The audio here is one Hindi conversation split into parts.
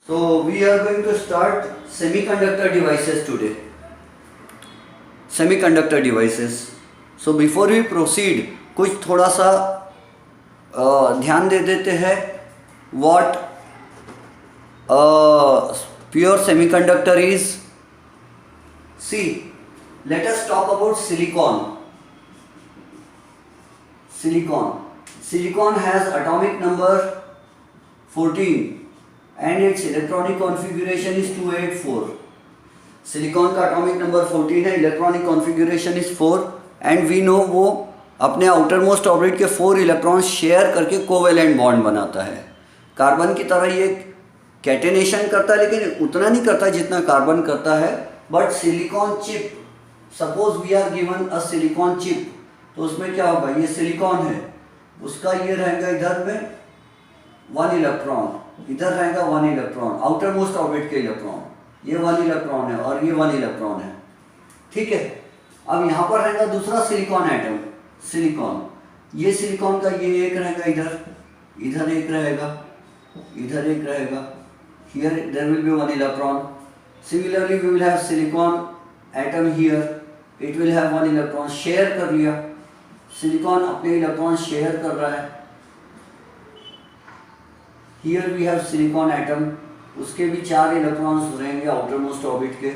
So we are going to start semiconductor devices today. Semiconductor devices. So before we proceed, कुछ थोड़ा सा ध्यान दे देते हैं what pure semiconductor is. See, let us talk about silicon. Silicon has atomic number 14 and its electronic configuration is 284. Silicon का एटॉमिक नंबर 14 है, electronic configuration is 4 and we know वो अपने आउटर मोस्ट ऑर्बिट के 4 इलेक्ट्रॉन्स शेयर करके कोवेलेंट बॉन्ड बनाता है. कार्बन की तरह ये कैटेनेशन करता है लेकिन उतना नहीं करता जितना कार्बन करता है. But silicon chip, suppose we are given a silicon chip, तो उसमें क्या होगा, ये सिलिकॉन है, उसका ये रहेगा इधर में 1 इलेक्ट्रॉन, इधर रहेगा 1 इलेक्ट्रॉन, आउटर मोस्ट ऑर्बिट के इलेक्ट्रॉन, ये 1 इलेक्ट्रॉन है और ये 1 इलेक्ट्रॉन है. ठीक है. अब यहाँ पर रहेगा दूसरा सिलिकॉन एटम, सिलिकॉन, ये सिलिकॉन का ये एक रहेगा, इधर एक रहेगा, इधर एक रहेगा, here there will be 1 electron. Similarly we will have silicon atom here, it will have 1 electron, share कर लिया, सिलिकॉन अपने इलेक्ट्रॉन शेयर कर रहा है. Here we have silicon atom, उसके भी 4 इलेक्ट्रॉन्स रहेंगे आउटर मोस्ट ऑर्बिट के.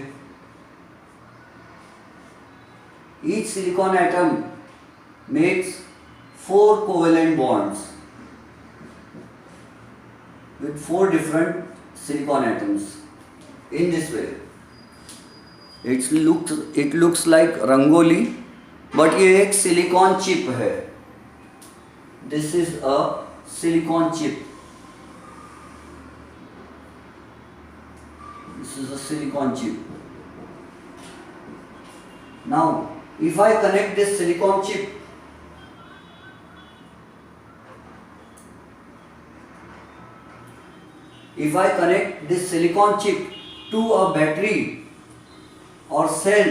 Each silicon atom makes 4 covalent bonds with 4 different silicon atoms in this way. It looks like rangoli, but ये एक सिलिकॉन चिप है. This is a silicon chip. This is a silicon chip. Now, if I connect this silicon chip to a battery or cell,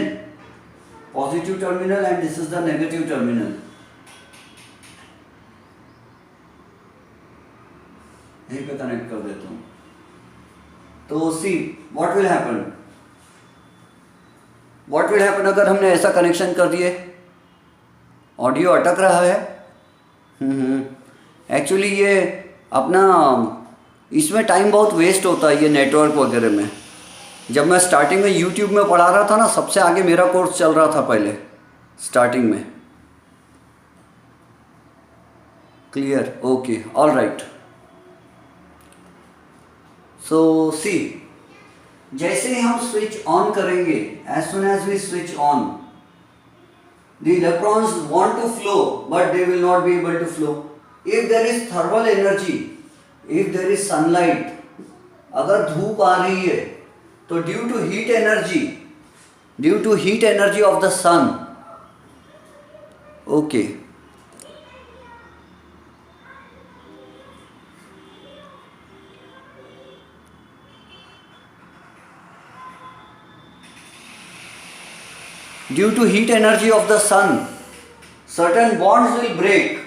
positive terminal and this is the negative terminal. यहीं पे कनेक्ट कर देता हूँ. तो सी व्हाट विल हैपन, अगर हमने ऐसा कनेक्शन कर दिए. ऑडियो अटक रहा है. एक्चुअली ये अपना इसमें टाइम बहुत वेस्ट होता है ये नेटवर्क वगैरह में. जब मैं स्टार्टिंग में यूट्यूब में पढ़ा रहा था ना, सबसे आगे मेरा कोर्स चल रहा था पहले स्टार्टिंग में. Clear? Okay, all right. So see, जैसे ही हम स्विच ऑन करेंगे, as soon as we switch on, the electrons want to flow but they will not be able to flow. If there is thermal energy, if there is sunlight, अगर धूप आ रही है तो due to heat energy of the sun, okay, due to heat energy of the sun, certain bonds will break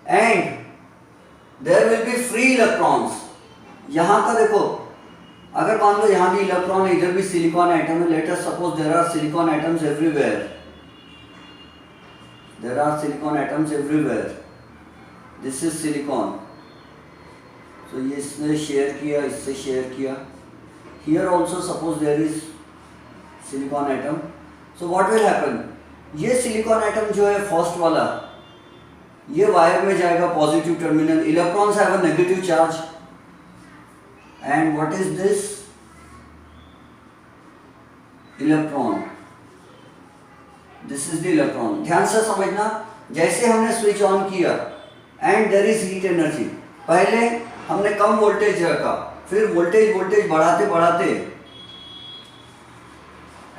and there will be free electrons. यहाँ का देखो, अगर मान लो यहाँ भी इलेक्ट्रॉन है, इधर भी सिलिकॉन एटम है. Let us suppose there are silicon atoms everywhere. This is silicon. तो ये इसने शेयर किया, इससे शेयर किया. Here also suppose there is silicon atom. So what will happen, ये सिलिकॉन एटम जो है फर्स्ट वाला, ये वायर में जाएगा, positive terminal. Electrons have a negative charge and what is this, electron. This is the electron. ध्यान से समझना, जैसे हमने स्विच ऑन किया and there is heat energy, पहले हमने कम वोल्टेज रखा, फिर वोल्टेज बढ़ाते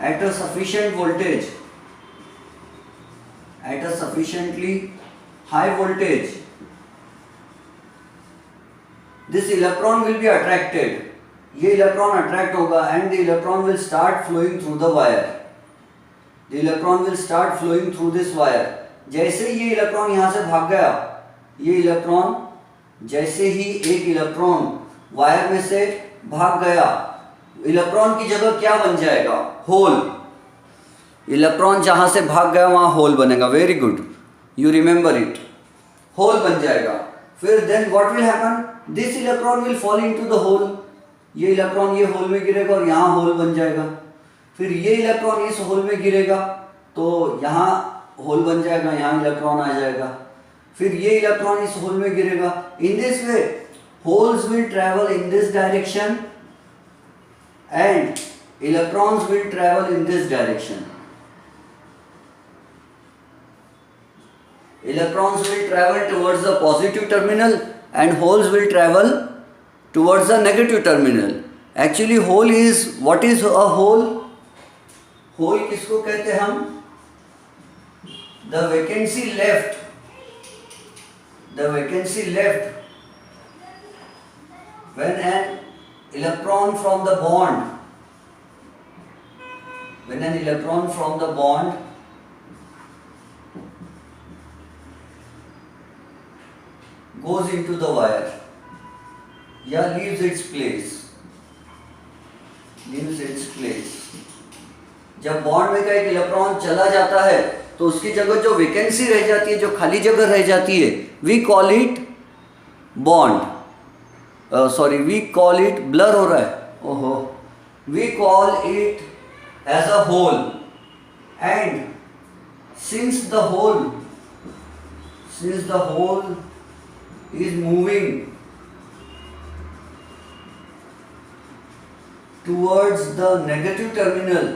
at a sufficient voltage, at a sufficiently high voltage, this electron will be attracted. ये इलेक्ट्रॉन अट्रैक्ट होगा and the electron will start flowing through the wire. The electron will start flowing through this wire. जैसे ये इलेक्ट्रॉन यहाँ से भाग गया, ये इलेक्ट्रॉन जैसे ही एक इलेक्ट्रॉन वायर में से भाग गया, इलेक्ट्रॉन की जगह क्या बन जाएगा? होल। इलेक्ट्रॉन जहां से भाग गया वहां होल बनेगा। Very good, you remember it. Hole बन जाएगा। फिर then what will happen? This electron will fall into the hole. ये इलेक्ट्रॉन ये होल में गिरेगा और यहाँ होल बन जाएगा। फिर ये इलेक्ट्रॉन इस होल में गिरेगा तो यहाँ होल बन जाएगा, यहाँ इलेक्ट्रॉन आ जाएगा। फिर ये इलेक्ट्रॉन इस होल में गिरेगा। इन this way holes will travel in this direction and electrons will travel in this direction. Electrons will travel towards the positive terminal and holes will travel towards the negative terminal. Actually hole is, what is a hole? Hole किसको कहते हैं हम? The vacancy left. The vacancy left when an electron from the bond, when an electron from the bond goes into the wire या leaves its place, leaves its place। जब बॉन्ड में का एक इलेक्ट्रॉन चला जाता है तो उसकी जगह जो वैकेंसी रह जाती है, जो खाली जगह रह जाती है, we call it bond. Sorry, we call it, blur हो रहा है, ओहो, we call it as a hole. And since the hole is moving towards the negative terminal,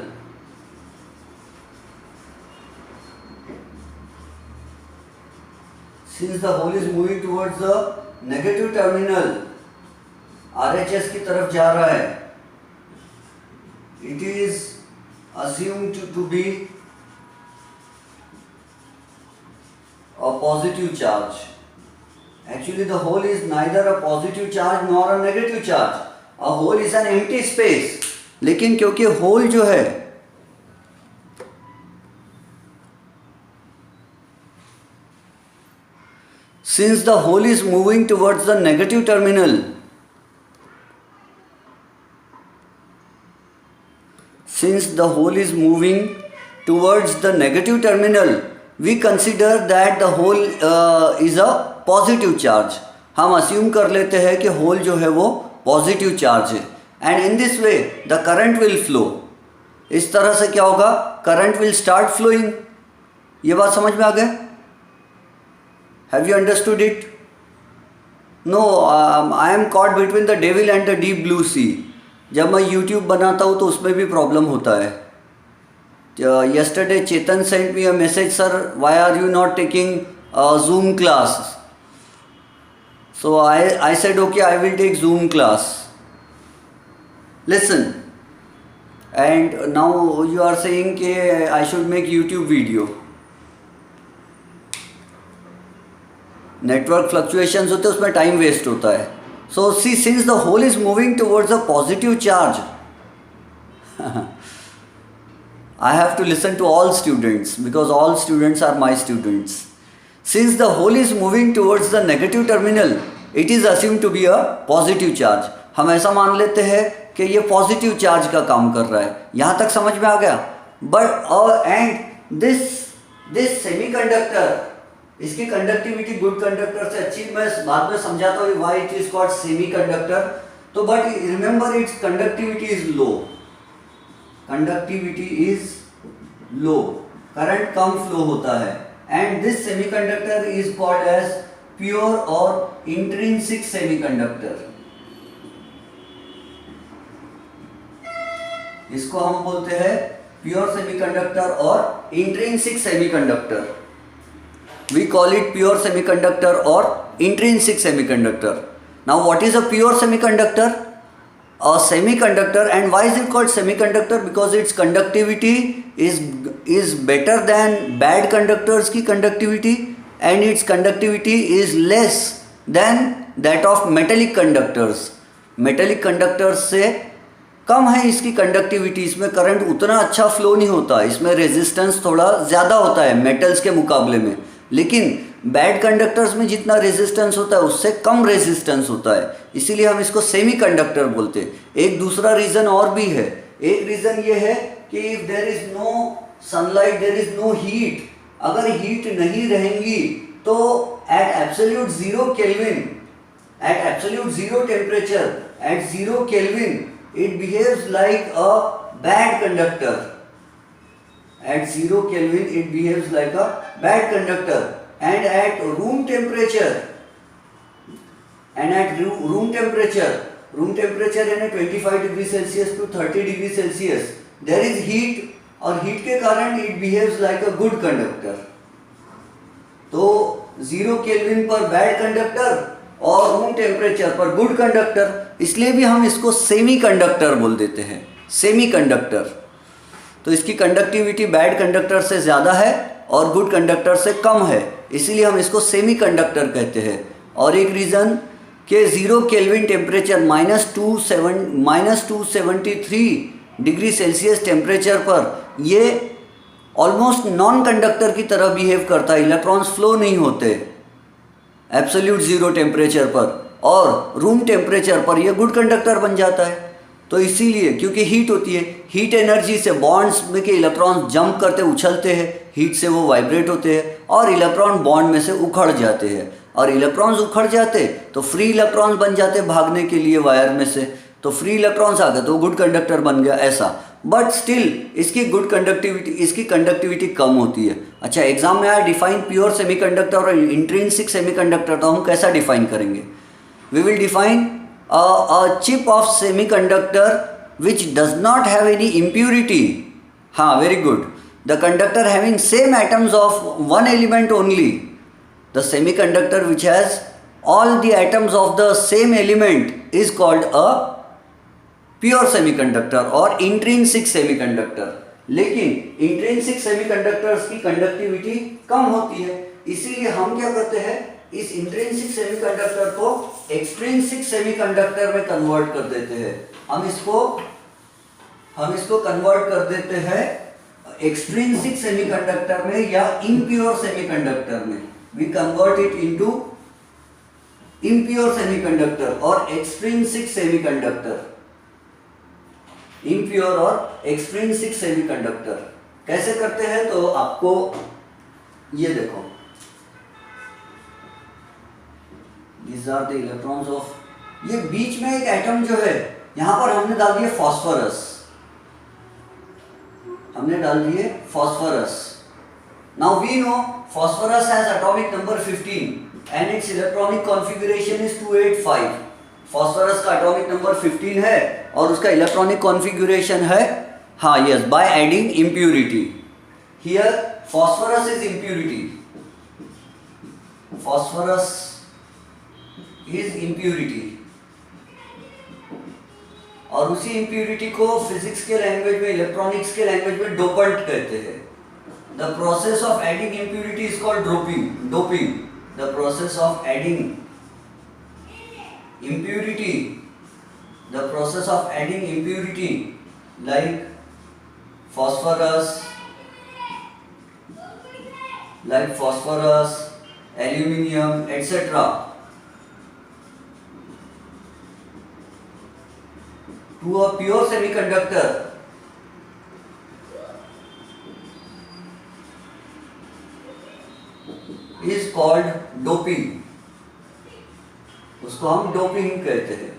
since the hole is moving towards the negative terminal, RHS की तरफ जा रहा है, it is assumed to be a positive charge. Actually the hole is neither a positive charge nor a negative charge. A hole is an empty space. लेकिन क्योंकि होल जो है since the hole is moving towards the negative terminal, we consider that the hole is a positive charge. हम अस्यूम कर लेते हैं कि होल जो है वो पॉजिटिव चार्ज है। And in this way the current will flow. इस तरह से क्या होगा? Current will start flowing. ये बात समझ में आ गया? Have you understood it? No, I am caught between the devil and the deep blue sea. जब मैं यूट्यूब बनाता हूँ तो उसमें भी प्रॉब्लम होता है। yesterday Chetan sent me a message, sir, why are you not taking Zoom class? So I said, okay, I will take Zoom class. Listen, and now you are saying that I should make YouTube video. Network fluctuations होते हैं, उसमें time waste होता है. So see, since the hole is moving towards a positive charge, I have to listen to all students because all students are my students. Since the hole is moving towards the negative terminal, it is assumed to be a positive charge. हम ऐसा मान लेते हैं कि ये पॉजिटिव चार्ज का काम कर रहा है। यहाँ तक समझ में आ गया? बट एंड दिस सेमीकंडक्टर, इसकी कंडक्टिविटी गुड कंडक्टर से अच्छी, मैं बाद में समझाता हूँ why it is called semiconductor. तो but remember its conductivity is low, conductivity is low, current कम फ्लो होता है। And this semiconductor is called as pure और इंट्रिंसिक सेमीकंडक्टर। इसको हम बोलते हैं प्योर सेमीकंडक्टर और intrinsic semiconductor. We call it pure semiconductor और intrinsic semiconductor. Now what is a pure semiconductor? A semiconductor, and why is it called semiconductor? Because its conductivity is better than bad conductors की conductivity, and its conductivity is less than that of metallic conductors. Metallic conductors से कम है इसकी कंडक्टिविटी, इसमें करंट उतना अच्छा फ्लो नहीं होता, इसमें रेजिस्टेंस थोड़ा ज़्यादा होता है मेटल्स के मुकाबले में। लेकिन बैड कंडक्टर्स में जितना रेजिस्टेंस होता है उससे कम रेजिस्टेंस होता है, इसीलिए हम इसको सेमी कंडक्टर बोलते हैं। एक दूसरा रीज़न और भी है। एक रीज़न ये है कि if there is no sunlight there is no heat, अगर हीट नहीं रहेंगी तो at absolute zero kelvin, at absolute zero temperature, at zero kelvin it behaves like a bad conductor. At 0 Kelvin it behaves like a bad conductor, and at room temperature, room temperature यानी 25 degree Celsius to 30 degree Celsius there is heat, और heat के कारण it behaves like a good conductor. तो 0 केल्विन पर बैड कंडक्टर और रूम टेम्परेचर पर गुड कंडक्टर, इसलिए भी हम इसको सेमी कंडक्टर बोल देते हैं, सेमी कंडक्टर। तो इसकी कंडक्टिविटी बैड कंडक्टर से ज़्यादा है और गुड कंडक्टर से कम है, इसीलिए हम इसको सेमी कंडक्टर कहते हैं। और एक रीज़न कि 0 kelvin temperature -273 degree Celsius temperature पर ये ऑलमोस्ट नॉन कंडक्टर की तरह बिहेव करता है, इलेक्ट्रॉन्स फ्लो नहीं होते एब्सोल्यूट जीरो टेम्परेचर पर, और रूम टेम्परेचर पर यह गुड कंडक्टर बन जाता है। तो इसीलिए क्योंकि हीट होती है, हीट एनर्जी से बॉन्ड्स में के इलेक्ट्रॉन्स जंप करते उछलते हैं, हीट से वो वाइब्रेट होते हैं और इलेक्ट्रॉन बॉन्ड में से उखड़ जाते हैं, और इलेक्ट्रॉन्स उखड़ जाते तो फ्री इलेक्ट्रॉन्स बन जाते भागने के लिए वायर में से, तो फ्री इलेक्ट्रॉन्स आ गए तो गुड कंडक्टर बन गया ऐसा। बट स्टिल इसकी कंडक्टिविटी कम होती है। अच्छा, एग्जाम में आया डिफाइन प्योर सेमीकंडक्टर और इंट्रिंसिक सेमीकंडक्टर, तो हम कैसा डिफाइन करेंगे? We will define a chip of semiconductor which does not have any impurity. हाँ, very good. The conductor having same atoms of one element only, the semiconductor which has all the atoms of the same element is called a pure semiconductor और intrinsic semiconductor। लेकिन intrinsic semiconductors की कंडक्टिविटी कम होती है, इसीलिए हम क्या करते हैं, इस intrinsic semiconductor को extrinsic semiconductor में कन्वर्ट कर देते हैं। हम इसको कन्वर्ट कर देते हैं extrinsic semiconductor में या impure semiconductor में। We convert it into impure semiconductor और extrinsic semiconductor, impure और extrinsic semiconductor कैसे करते हैं? तो आपको ये देखो, these are the electrons of, ये बीच में एक एटम जो है यहां पर हमने डाल दिए phosphorus, Now we know phosphorus has atomic number 15 and its electronic configuration is 285। phosphorus का atomic number 15 है और उसका electronic configuration है, हाँ yes, by adding impurity। Here phosphorus is impurity, और उसी impurity को फिजिक्स के लैंग्वेज में, इलेक्ट्रॉनिक्स के लैंग्वेज में डोपेंट कहते हैं। The process of adding impurity is called doping. The process of adding impurity like phosphorus, aluminium, etc. to a pure semiconductor is called doping। उसको हम डोपिंग कहते हैं।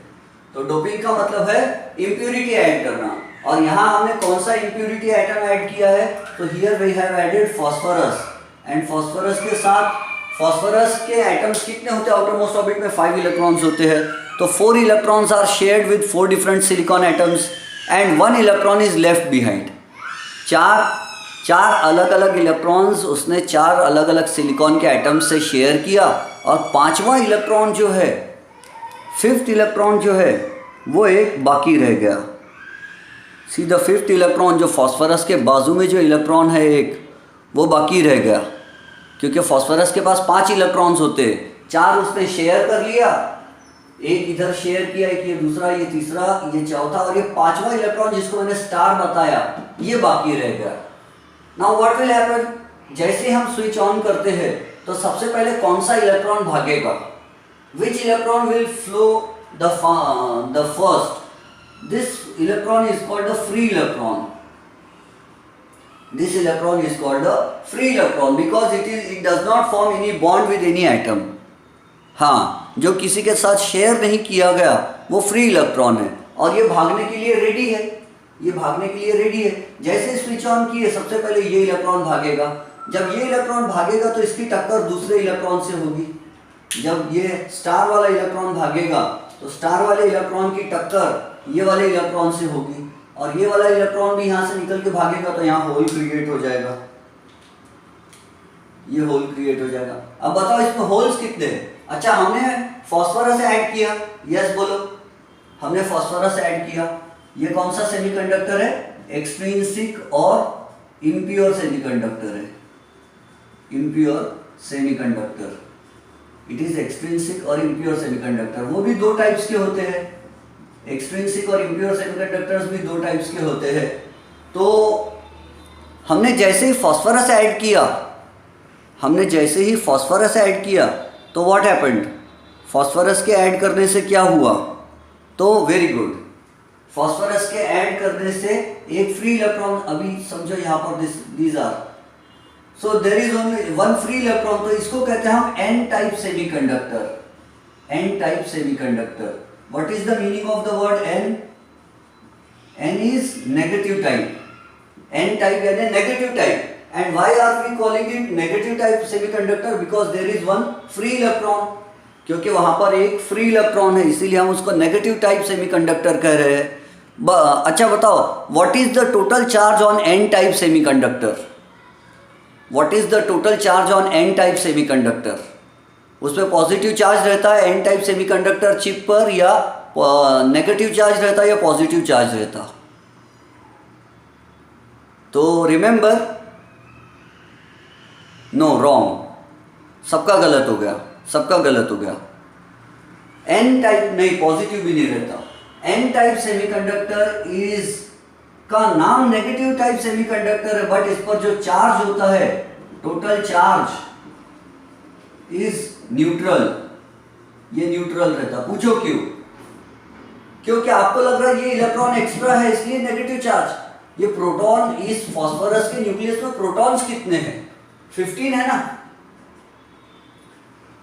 तो डोपिंग का मतलब है इम्प्यूरिटी ऐड करना, और यहाँ हमने कौन सा इम्प्यूरिटी एटम ऐड किया है? तो here we have added phosphorus, and phosphorus के साथ, फॉस्फोरस के एटम्स कितने होते हैं आउटरमोस्ट ऑर्बिट में? 5 इलेक्ट्रॉन्स होते हैं। तो 4 electrons are shared with 4 different silicon atoms and 1 electron is left behind. चार अलग अलग इलेक्ट्रॉन्स उसने 4 अलग अलग सिलिकॉन के एटम्स से शेयर किया, और 5वां इलेक्ट्रॉन जो है, 5th इलेक्ट्रॉन जो है वो एक बाकी रह गया। सी द 5th इलेक्ट्रॉन, जो फॉस्फोरस के बाजू में जो इलेक्ट्रॉन है एक, वो बाकी रह गया, क्योंकि फॉस्फोरस के पास 5 इलेक्ट्रॉन्स होते, 4 उसने शेयर कर लिया, एक इधर शेयर किया, एक ये दूसरा, ये तीसरा, ये चौथा, और ये 5वां इलेक्ट्रॉन जिसको मैंने स्टार बताया, ये बाकी रह गया। Now what will happen? जैसे हम स्विच ऑन करते हैं तो तो सबसे पहले कौन सा इलेक्ट्रॉन भागेगा? Which electron will flow the first? This electron is called the free electron. This electron is called the free electron because it does not form any bond with any atom. हाँ, जो किसी के साथ शेयर नहीं किया गया वो फ्री इलेक्ट्रॉन है और ये भागने के लिए रेडी है. ये भागने के लिए रेडी है. जैसे स्विच ऑन किए सबसे पहले ये इलेक्ट्रॉन भागेगा. जब ये इलेक्ट्रॉन भागेगा तो इसकी टक्कर दूसरे इलेक्ट्रॉन से होगी. जब ये स्टार वाला इलेक्ट्रॉन भागेगा तो स्टार वाले इलेक्ट्रॉन की टक्कर ये वाले इलेक्ट्रॉन से होगी और ये वाला इलेक्ट्रॉन भी यहाँ से निकल के भागेगा तो यहाँ होल क्रिएट हो जाएगा. ये होल क्रिएट हो जाएगा. अब बताओ इसमें होल्स कितने हैं? अच्छा, हमने फास्फोरस ऐड किया. यस बोलो, हमने फास्फोरस ऐड किया. ये कौन सा सेमीकंडक्टर है? एक्सट्रिंसिक और इम्प्योर सेमीकंडक्टर है. Impure semiconductor. It is extrinsic और इम्प्योर सेमीकंडक्टर. वो भी दो टाइप्स के होते हैं. एक्सट्रिंसिक और इम्प्योर सेमीकंडक्टर्स भी दो टाइप्स के होते हैं. तो हमने जैसे ही फास्फोरस ऐड किया, तो व्हाट हैपेंड? फास्फोरस के ऐड करने से क्या हुआ? तो वेरी गुड, फास्फोरस के ऐड करने से एक फ्री इलेक्ट्रॉन, अभी समझो यहाँ पर these are, so there is only one free electron. तो इसको कहते हैं हम N type semiconductor. N type semiconductor. What is the meaning of the word N? N is negative type. N type यानी negative type. And why are we calling it negative type semiconductor? Because there is one free electron. क्योंकि वहाँ पर एक free electron है, इसीलिए हम उसको negative type semiconductor कह रहे हैं. अच्छा बताओ, what is the total charge on N type semiconductor? What is the total charge on N type semiconductor? उसमें पॉजिटिव चार्ज रहता है एन टाइप सेमीकंडक्टर चिप पर, या नेगेटिव चार्ज रहता है या पॉजिटिव चार्ज रहता? तो रिमेंबर, नो, रॉन्ग. सबका गलत हो गया. एन टाइप नहीं, पॉजिटिव भी नहीं रहता. एन टाइप सेमीकंडक्टर इज का नाम नेगेटिव टाइप सेमीकंडक्टर है, बट इस पर जो चार्ज होता है, टोटल चार्ज इज न्यूट्रल. ये न्यूट्रल रहता. पूछो क्यों? क्योंकि आपको लग रहा है ये इलेक्ट्रॉन एक्स्ट्रा है इसलिए नेगेटिव चार्ज. ये प्रोटॉन, इस फास्फोरस के न्यूक्लियस में प्रोटॉन्स कितने हैं? 15 है ना.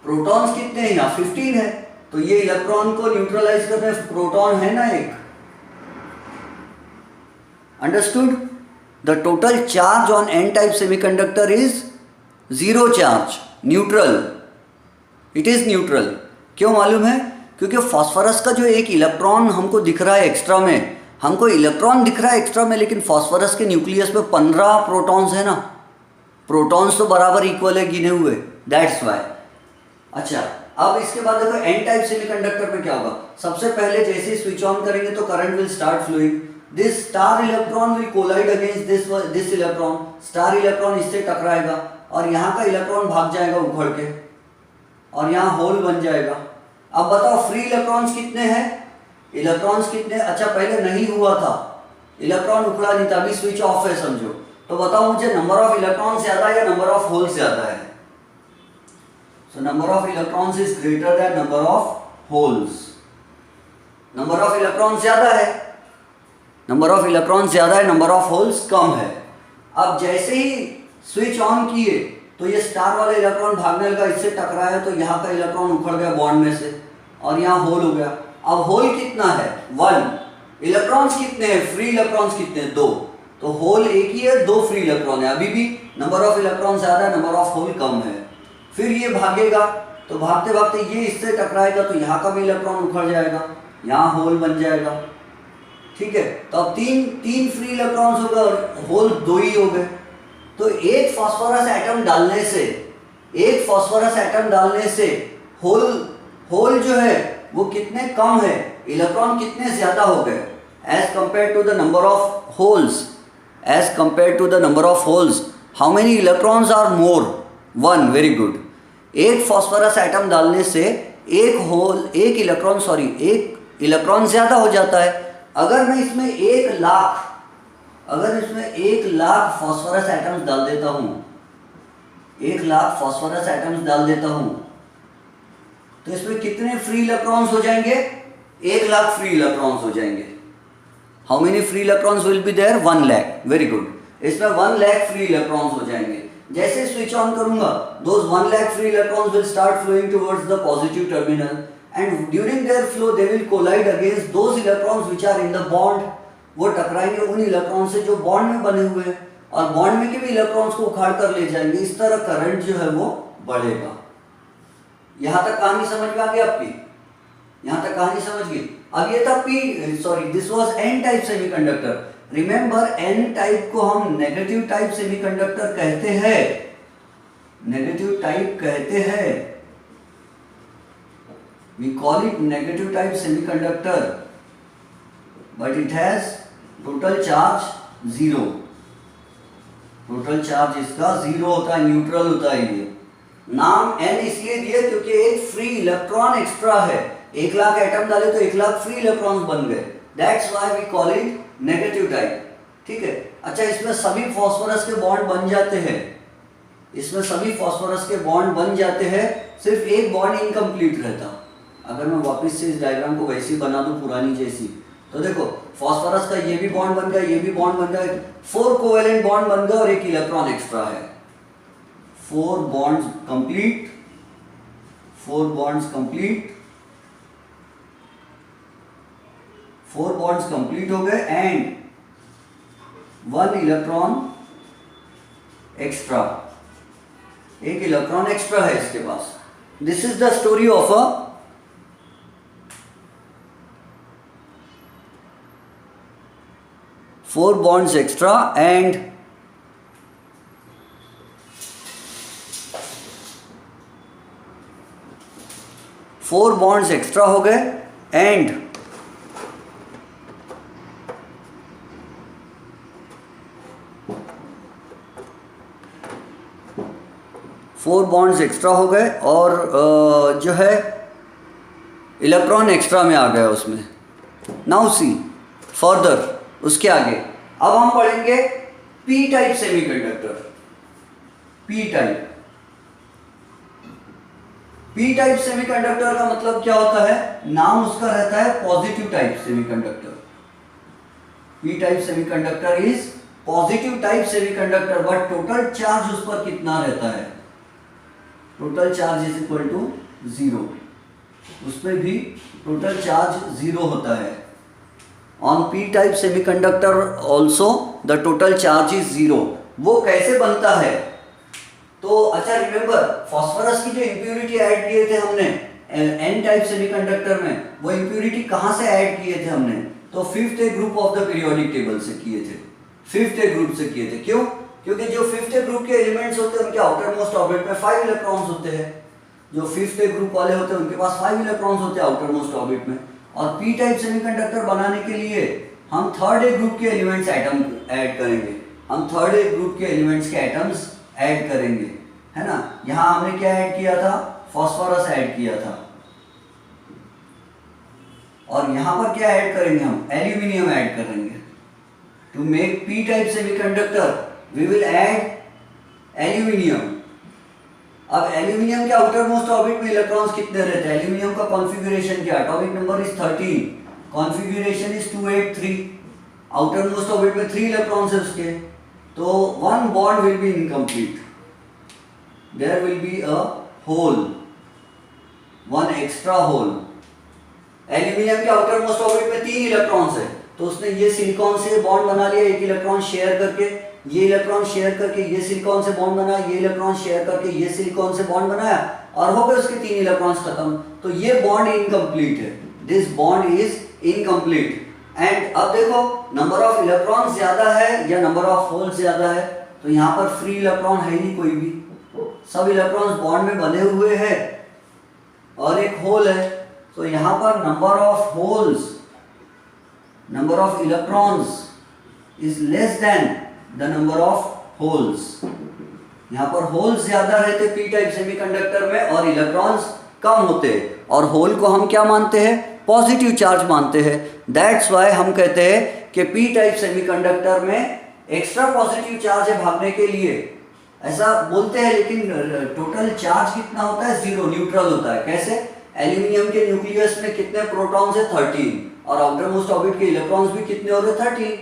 प्रोटॉन्स कितने हैं यहाँ? 15 है. तो ये इलेक्ट्रॉन को न्यूट्रलाइज करने प्रोटॉन है ना एक. Understood? The total charge on an type semiconductor is zero charge, neutral. It is neutral. क्यों मालूम है? क्योंकि फास्फोरस का जो एक इलेक्ट्रॉन हमको दिख रहा है एक्स्ट्रा में, हमको इलेक्ट्रॉन दिख रहा है एक्स्ट्रा में, लेकिन फास्फोरस के न्यूक्लियस में 15 प्रोटॉन्स है ना. प्रोटॉन्स तो बराबर इक्वल है गिने हुए, दैट्स वाई. अच्छा, अब इसके बाद देखो एन टाइप सेमीकंडक्टर में क्या होगा. सबसे पहले जैसे ही स्विच ऑन करेंगे तो current will start flowing. This star electron will collide against this electron. Star electron इससे टकराएगा और यहाँ का इलेक्ट्रॉन भाग जाएगा उखड़ के और यहाँ होल बन जाएगा. अब बताओ फ्री इलेक्ट्रॉन्स कितने हैं? इलेक्ट्रॉन्स कितने? अच्छा, पहले नहीं हुआ था, इलेक्ट्रॉन उखड़ा नहीं था, अभी स्विच ऑफ है समझो. तो बताओ मुझे, नंबर ऑफ इलेक्ट्रॉन ज्यादा है या नंबर ऑफ होल्स ज्यादा है? So number of electrons is greater than number of holes. Number of electron ज्यादा है, नंबर ऑफ इलेक्ट्रॉन ज्यादा है, नंबर ऑफ होल्स कम है. अब जैसे ही स्विच ऑन किए तो ये स्टार वाला इलेक्ट्रॉन भागने लगा, इससे टकराया तो यहाँ का इलेक्ट्रॉन उखड़ गया बॉन्ड में से और यहाँ होल हो गया. अब होल कितना है? 1. इलेक्ट्रॉन्स कितने हैं? फ्री इलेक्ट्रॉन्स कितने हैं? 2. तो होल एक ही है, 2 फ्री इलेक्ट्रॉन है. अभी भी नंबर ऑफ इलेक्ट्रॉन ज्यादा है, नंबर ऑफ होल कम है. फिर ये भागेगा तो भागते भागते ये इससे टकराएगा तो यहाँ का भी इलेक्ट्रॉन उखड़ जाएगा, यहाँ होल बन जाएगा. ठीक है, तो अब तीन फ्री इलेक्ट्रॉन्स हो गए और होल 2 ही हो गए. तो एक फास्फोरस एटम डालने से होल जो है वो कितने कम है, इलेक्ट्रॉन कितने ज्यादा हो गए as compare to the number of holes. How many electrons are more? 1. Very good. एक फास्फोरस एटम डालने से एक इलेक्ट्रॉन ज्यादा हो जाता है. अगर मैं इसमें 1 लाख फास्फोरस एटम्स डाल देता हूं 1,00,000 फॉस्फोरस एटम्स डाल देता हूं तो इसमें कितने फ्री इलेक्ट्रॉन्स हो जाएंगे? 1,00,000 फ्री इलेक्ट्रॉन्स हो जाएंगे। How many free electrons will be there? 1,00,000। Very good. इसमें 1,00,000 फ्री इलेक्ट्रॉन्स हो जाएंगे। जैसे स्विच ऑन करूंगा those 1,00,000 free electrons will start flowing towards the positive terminal and during their flow they will collide against those electrons which are in the bond। वो टकराएंगे उन इलेक्ट्रॉन से जो बॉन्ड में बने हुए हैं और बॉन्ड में के भी इलेक्ट्रॉन्स को उखाड़ कर ले जाएंगे। इस तरह करंट जो है वो बढ़ेगा। यहां तक कहानी समझ में आ गई आपकी? यहां तक कहानी समझ गई? अब ये था this was N type semiconductor. Remember N type को हम नेगेटिव टाइप सेमीकंडक्टर कहते हैं। नेगेटिव टाइप कहते हैं, we call it negative type semiconductor, but it has total charge 0। Total charge इसका 0 होता है, न्यूट्रल होता है। ये नाम एन इसलिए दिया क्योंकि एक फ्री इलेक्ट्रॉन एक्स्ट्रा है। 1,00,000 एटम डाले तो 1,00,000 फ्री इलेक्ट्रॉन्स बन गए। That's why we call it negative type. ठीक है। अच्छा, इसमें सभी फास्फोरस के बॉन्ड बन जाते हैं। इसमें सभी फास्फोरस के बॉन्ड बन जाते हैं, सिर्फ एक बॉन्ड इनकम्प्लीट रहता। अगर मैं वापस से इस डायग्राम को वैसी बना दूं पुरानी जैसी, तो देखो फास्फोरस का ये भी बॉन्ड बन गया, ये भी बॉन्ड बन गया, 4 कोवेलेंट बॉन्ड बन गए और एक इलेक्ट्रॉन एक्स्ट्रा है। 4 bonds complete, 4 bonds complete, 4 bonds complete हो गए एंड 1 इलेक्ट्रॉन एक्स्ट्रा। एक इलेक्ट्रॉन एक्स्ट्रा है इसके पास। This is the story of a 4 bonds extra and 4 bonds extra हो गए एंड 4 bonds एक्स्ट्रा हो गए और जो है इलेक्ट्रॉन एक्स्ट्रा में आ गया उसमें। नाउ सी फर्दर, उसके आगे अब हम पढ़ेंगे P type semiconductor. P type, P type semiconductor का मतलब क्या होता है? नाम उसका रहता है positive type semiconductor. P type semiconductor is positive type semiconductor, but total charge उस पर कितना रहता है? Total charge is equal to 0। उसमें भी टोटल चार्ज 0 होता है। On p-type semiconductor also the total charge is 0। वो कैसे बनता है? तो अच्छा रिमेंबर, फास्फोरस की जो इम्प्यूरिटी ऐड किए थे हमने n टाइप सेमीकंडक्टर में, वो इम्प्यूरिटी कहाँ से ऐड किए थे हमने? तो 5th group of the periodic table से किए थे। 5th ग्रुप से किए थे। क्यों? क्योंकि जो 5th ग्रुप के एलिमेंट्स होते हैं उनके आउटर मोस्ट ऑर्बिट में 5 इलेक्ट्रॉन्स होते हैं। जो 5th ग्रुप वाले होते हैं उनके पास 5 इलेक्ट्रॉन्स होते हैं आउटर मोस्ट ऑर्बिट में। और पी टाइप सेमीकंडक्टर बनाने के लिए हम 3rd ग्रुप के एलिमेंट्स एटम ऐड करेंगे। हम 3rd ग्रुप के एलिमेंट्स के एटम्स ऐड करेंगे, है ना। यहां हमने क्या ऐड किया था? फास्फोरस ऐड किया था। और यहां पर क्या ऐड करेंगे? हम एल्यूमिनियम ऐड करेंगे। To make P type semiconductor we will add aluminium. अब एल्यूमिनियम के आउटर मोस्ट ऑर्बिट में इलेक्ट्रॉन्स कितने रहते हैं? एल्यूमिनियम का कॉन्फ़िगरेशन क्या? Atomic number is 13, configuration is 283, outermost orbit में 3 इलेक्ट्रॉन्स है उसके, तो 1 bond will be incomplete, there will be a hole, 1 extra hole. Aluminium के आउटर मोस्ट ऑर्बिट में 3 इलेक्ट्रॉन्स है, तो उसने ये सिलिकॉन से बॉन्ड बना लिया, एक इलेक्ट्रॉन शेयर करके, ये इलेक्ट्रॉन शेयर करके ये सिलिकॉन से बॉन्ड बनाया, ये इलेक्ट्रॉन शेयर करके ये सिलिकॉन से बॉन्ड बनाया और हो गए उसके 3 इलेक्ट्रॉन्स खत्म। तो ये बॉन्ड इनकम्प्लीट है। This bond is incomplete. And अब देखो नंबर ऑफ इलेक्ट्रॉन्स ज्यादा है या नंबर ऑफ होल्स ज्यादा है? तो यहाँ पर फ्री इलेक्ट्रॉन है नहीं कोई भी, सब इलेक्ट्रॉन्स बॉन्ड में बने हुए हैं और एक होल है। तो यहाँ पर number of holes, number of electrons is less than the number of holes. यहाँ पर होल्स ज्यादा रहते पी टाइप सेमीकंडक्टर में और इलेक्ट्रॉन्स कम होते, और होल को हम क्या मानते हैं? पॉजिटिव चार्ज मानते हैं। दैट्स वाई हम कहते हैं कि पी टाइप सेमीकंडक्टर में एक्स्ट्रा पॉजिटिव चार्ज है भागने के लिए, ऐसा बोलते हैं, लेकिन टोटल चार्ज कितना होता है? 0, न्यूट्रल होता है। कैसे? एल्यूमिनियम के न्यूक्लियस में कितने प्रोटॉन्स है? 13, और आउटर मोस्ट ऑर्बिट के इलेक्ट्रॉन्स भी कितने हो रहे? 13।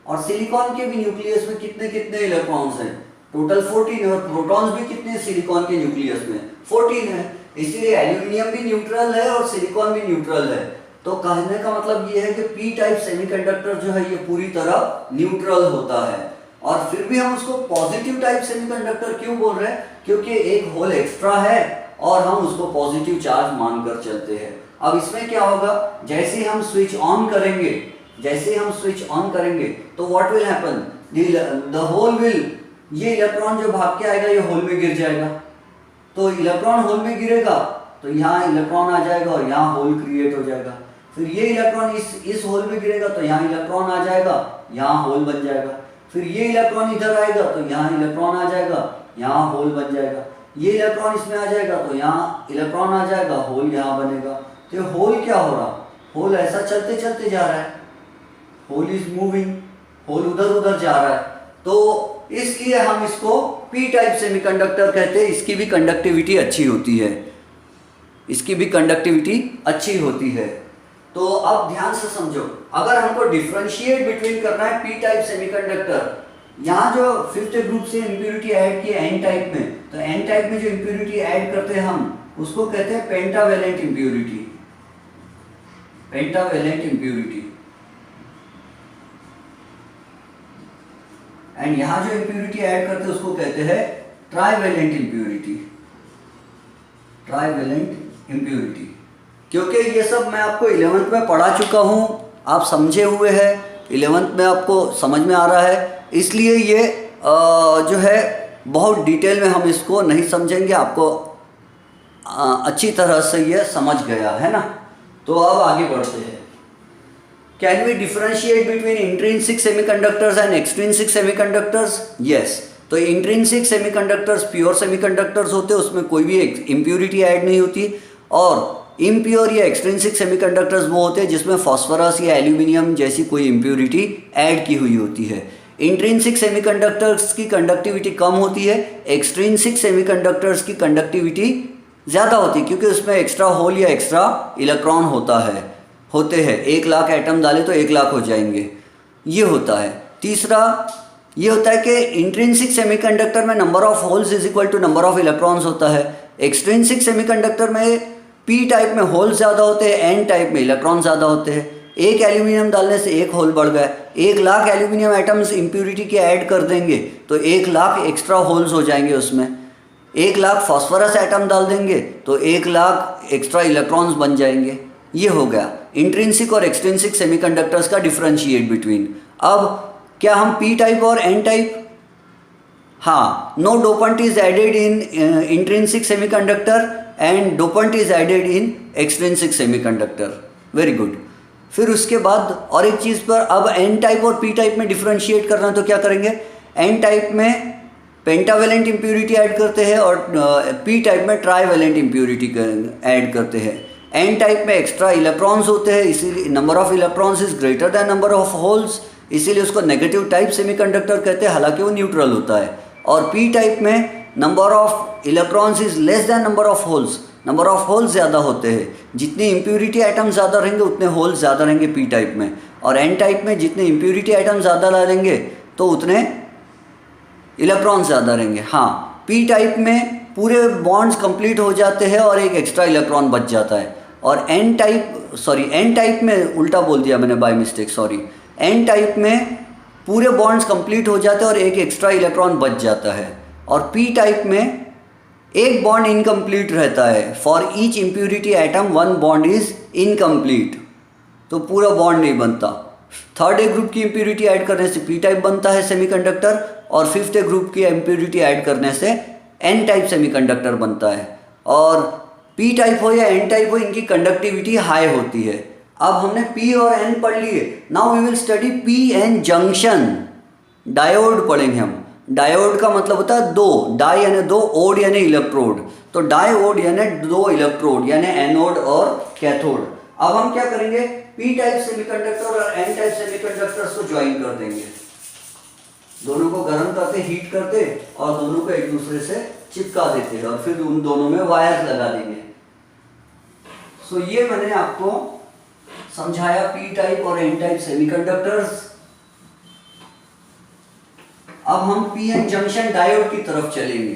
और सिलिकॉन के भी न्यूक्लियस में कितने कितने इलेक्ट्रॉन्स हैं? टोटल 14 है। और प्रोटॉन्स भी कितने सिलिकॉन के न्यूक्लियस में? 14 है। इसीलिए एल्यूमिनियम भी न्यूट्रल है और सिलिकॉन भी न्यूट्रल है। तो कहने का मतलब ये है कि पी टाइप सेमीकंडक्टर जो है ये पूरी तरह न्यूट्रल होता है। और फिर भी हम उसको पॉजिटिव टाइप सेमीकंडक्टर क्यों बोल रहे हैं? क्योंकि एक होल एक्स्ट्रा है और हम उसको पॉजिटिव चार्ज मानकर चलते हैं। अब इसमें क्या होगा? जैसे ही हम स्विच ऑन करेंगे, तो what will happen? The hole will, ये इलेक्ट्रॉन जो भाग के आएगा ये होल में गिर जाएगा। तो इलेक्ट्रॉन होल में गिरेगा तो यहाँ इलेक्ट्रॉन आ जाएगा और यहाँ होल क्रिएट हो जाएगा। फिर ये इलेक्ट्रॉन इस होल में गिरेगा तो यहाँ इलेक्ट्रॉन आ जाएगा, यहाँ होल बन जाएगा। फिर ये इलेक्ट्रॉन इधर आएगा तो यहाँ इलेक्ट्रॉन आ जाएगा, यहाँ होल बन जाएगा। ये इलेक्ट्रॉन इसमें आ जाएगा तो यहाँ इलेक्ट्रॉन आ जाएगा, होल यहाँ बनेगा। तो ये होल क्या हो रहा? होल ऐसा चलते चलते जा रहा है, होल इज मूविंग, होल उधर उधर जा रहा है। तो इसलिए हम इसको पी टाइप सेमीकंडक्टर कहते हैं। इसकी भी कंडक्टिविटी अच्छी होती है। तो अब ध्यान से समझो, अगर हमको डिफरेंशिएट बिटवीन करना है पी टाइप सेमीकंडक्टर, यहाँ जो फिफ्थ ग्रुप से इंप्यूरिटी ऐड की एन टाइप में, तो एन टाइप में जो इंप्यूरिटी ऐड करते हैं हम उसको कहते हैं पेंटावेलेंट इंप्यूरिटी। एंड यहाँ जो इंप्यूरिटी ऐड करते हैं उसको कहते हैं ट्राइवेलेंट इंप्यूरिटी। क्योंकि ये सब मैं आपको 11th में पढ़ा चुका हूँ, आप समझे हुए हैं, 11th में आपको समझ में आ रहा है, इसलिए ये जो है बहुत डिटेल में हम इसको नहीं समझेंगे, आपको अच्छी तरह से ये समझ गया है ना। तो अब आगे बढ़ते हैं। Can we differentiate between intrinsic semiconductors and extrinsic semiconductors? Yes. तो इंट्रिंसिक सेमीकंडक्टर्स प्योर सेमीकंडक्टर्स होते हैं, उसमें कोई भी इम्प्यूरिटी ऐड नहीं होती। और इम्प्योर या एक्सट्रिंसिक सेमीकंडक्टर्स वो होते हैं जिसमें फास्फोरस या एल्यूमिनियम जैसी कोई इम्प्यूरिटी ऐड की हुई होती है। इंट्रिंसिक सेमीकंडक्टर्स की कंडक्टिविटी कम होती है, एक्सट्रिंसिक सेमीकंडक्टर्स की कंडक्टिविटी ज़्यादा होती है, क्योंकि उसमें एक्स्ट्रा होल या एक्स्ट्रा इलेक्ट्रॉन होते हैं। 1 लाख एटम डाले तो 1 लाख हो जाएंगे, ये होता है। तीसरा ये होता है कि इंट्रिंसिक सेमीकंडक्टर में number of holes is equal to number of electrons होता है। एक्सट्रिंसिक सेमीकंडक्टर में पी टाइप में होल्स ज़्यादा होते हैं, एन टाइप में इलेक्ट्रॉन ज़्यादा होते हैं। 1 एल्यूमिनियम डालने से 1 होल बढ़ गया। 1 लाख एल्यूमिनियम एटम्स इम्प्यूरिटी के ऐड कर देंगे तो 1 लाख एक्स्ट्रा होल्स हो जाएंगे उसमें। 1 लाख फास्फोरस एटम डाल देंगे तो 1 लाख एक्स्ट्रा इलेक्ट्रॉन्स बन जाएंगे। ये हो गया इंट्रिंसिक और एक्सट्रिंसिक सेमीकंडक्टर्स का डिफरेंशिएट बिटवीन। अब क्या हम पी टाइप और एन टाइप? हाँ, no dopant is added in intrinsic semiconductor and dopant is added in extrinsic semiconductor. Very good. फिर उसके बाद और एक चीज़ पर, अब एन टाइप और पी टाइप में डिफरेंशिएट करना है तो क्या करेंगे? एन टाइप में पेंटावेलेंट इंप्यूरिटी ऐड करते हैं और पी टाइप में ट्राइवेलेंट इंप्यूरिटी ऐड करते हैं। एन टाइप में एक्स्ट्रा इलेक्ट्रॉन्स होते हैं, इसीलिए number of electrons is greater than number of holes, इसीलिए उसको नेगेटिव टाइप सेमीकंडक्टर कहते हैं, हालांकि वो न्यूट्रल होता है। और पी टाइप में number of electrons is less than number of holes, number of holes ज़्यादा होते हैं। जितनी इम्प्यूरिटी आइटम ज़्यादा रहेंगे उतने होल्स ज़्यादा रहेंगे पी टाइप में। और एन टाइप में जितने इम्प्यूरिटी आइटम ज़्यादा डालेंगे तो उतने इलेक्ट्रॉन्स ज़्यादा रहेंगे। हाँ, पी टाइप में पूरे बॉन्ड्स कंप्लीट हो जाते हैं और एक एक्स्ट्रा इलेक्ट्रॉन बच जाता है। और एन टाइप में उल्टा बोल दिया मैंने by mistake, sorry. N type में पूरे बॉन्ड्स कंप्लीट हो जाते हैं और एक एक्स्ट्रा इलेक्ट्रॉन बच जाता है। और पी टाइप में एक बॉन्ड इनकम्प्लीट रहता है। For each impurity atom 1 bond is incomplete, तो पूरा बॉन्ड नहीं बनता। थर्ड ए ग्रुप की इम्प्यूरिटी ऐड करने से पी टाइप बनता है सेमीकंडक्टर, और फिफ्थ ए ग्रुप की इम्प्यूरिटी ऐड करने से एन टाइप सेमीकंडक्टर बनता है। और पी टाइप हो या एन टाइप हो, इनकी कंडक्टिविटी हाई होती है। अब हमने पी और एन पढ़ लिए, now we will study P N junction. Diode पढ़ेंगे हम। डायोड का मतलब होता है 2, डाई यानी 2, ओड यानी इलेक्ट्रोड। तो डायोड यानी 2 इलेक्ट्रोड यानी एनोड और कैथोड। अब हम क्या करेंगे? पी टाइप सेमीकंडक्टर और एन टाइप सेमीकंडक्टर्स को ज्वाइन कर देंगे। दोनों को गर्म करते, हीट करते और दोनों को एक दूसरे से चिपका देते हैं और फिर उन दोनों में वायर लगा देंगे। सो ये मैंने आपको समझाया पी टाइप और एन टाइप सेमीकंडक्टर्स। अब हम पीएन जंक्शन डायोड की तरफ चलेंगे।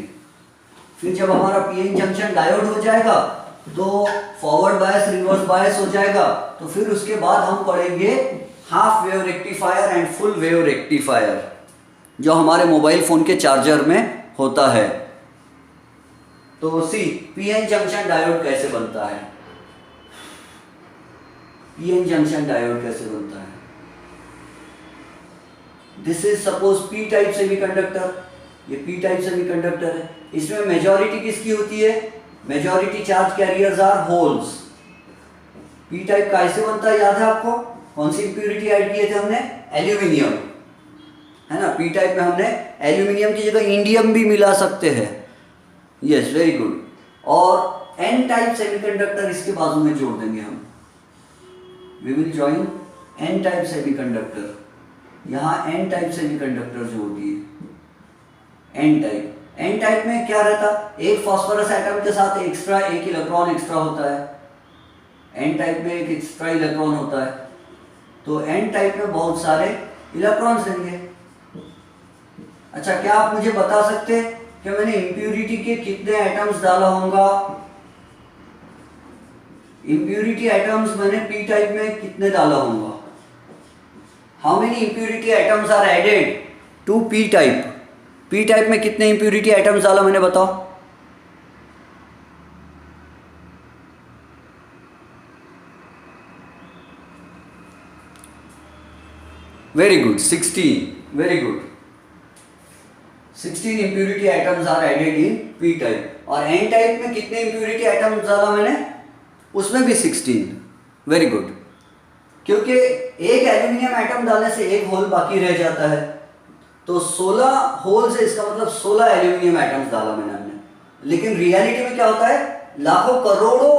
फिर जब हमारा पीएन जंक्शन डायोड हो जाएगा तो फॉरवर्ड बायस रिवर्स बायस हो जाएगा, तो फिर उसके बाद हम पढ़ेंगे half wave rectifier and full wave rectifier, जो हमारे मोबाइल फोन के चार्जर में होता है। तो सी पीएन जंक्शन डायोड कैसे बनता है। पीएन जंक्शन डायोड कैसे बनता है। This is suppose P type semiconductor, ये पी टाइप सेमीकंडक्टर है। इसमें मेजॉरिटी किसकी होती है, majority charge carriers are holes. P type कैसे बनता है याद है आपको, कौन सी इंप्योरिटी ऐड किए थे हमने, एल्यूमिनियम, है ना। पी टाइप में हमने एल्यूमिनियम की जगह इंडियम भी मिला सकते हैं। Yes, very good. और एन टाइप सेमीकंडक्टर इसके बाजू में जोड़ देंगे हम। We will join N type semiconductor. यहाँ एन टाइप सेमीकंडक्टर जोड़ दिए। एन टाइप में क्या रहता, एक फास्फोरस एटम के साथ एक्स्ट्रा एक इलेक्ट्रॉन एक्स्ट्रा होता है। एन टाइप में एक एक्स्ट्रा इलेक्ट्रॉन होता है, तो एन टाइप में बहुत सारे इलेक्ट्रॉन्स रहेंगे। अच्छा, क्या आप मुझे बता सकते हैं कि मैंने इंप्यूरिटी के कितने एटम्स डाला होगा। इंप्यूरिटी एटम्स मैंने पी टाइप में कितने डाला होगा। How many impurity atoms are added to P type. P type में कितने इंप्यूरिटी एटम्स डाला मैंने, बताओ। Very good, 16। Very good, 16 impurity atoms are added in P type. और एन टाइप में कितने इंप्यूरिटी एटम्स डाला मैंने, उसमें भी 16। वेरी गुड, क्योंकि एक एल्यूमिनियम एटम डालने से एक होल बाकी रह जाता है, तो 16 होल्स है, इसका मतलब 16 एल्यूमिनियम एटम्स डाला मैंने हमने। लेकिन रियलिटी में क्या होता है, लाखों करोड़ों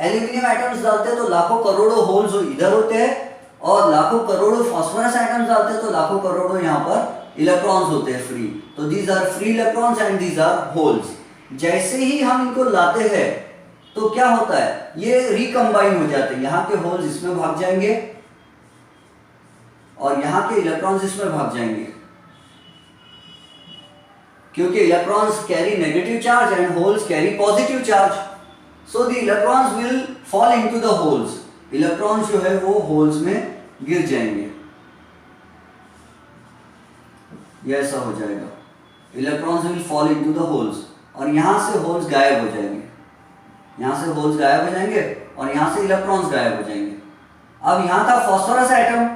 एल्यूमिनियम एटम्स डालते हैं तो लाखों करोड़ों होल्स इधर होते हैं, और लाखों करोड़ों फास्फोरस एटम्स डालते हैं तो लाखों करोड़ों यहाँ पर इलेक्ट्रॉन्स होते हैं फ्री। तो these are free electrons and these are holes. जैसे ही हम इनको लाते हैं तो क्या होता है, ये रिकम्बाइन हो जाते हैं। यहाँ के होल्स इसमें भाग जाएंगे और यहाँ के इलेक्ट्रॉन्स इसमें भाग जाएंगे, क्योंकि electrons carry negative charge and holes carry positive charge. So the electrons will fall into the holes. Electrons जो है वो होल्स में गिर जाएंगे, ये ऐसा हो जाएगा। Electrons will fall into the holes, और यहां से होल्स गायब हो जाएंगे, यहां से होल्स गायब हो जाएंगे और यहां से इलेक्ट्रॉन्स गायब हो जाएंगे। अब यहां था फास्फोरस एटम,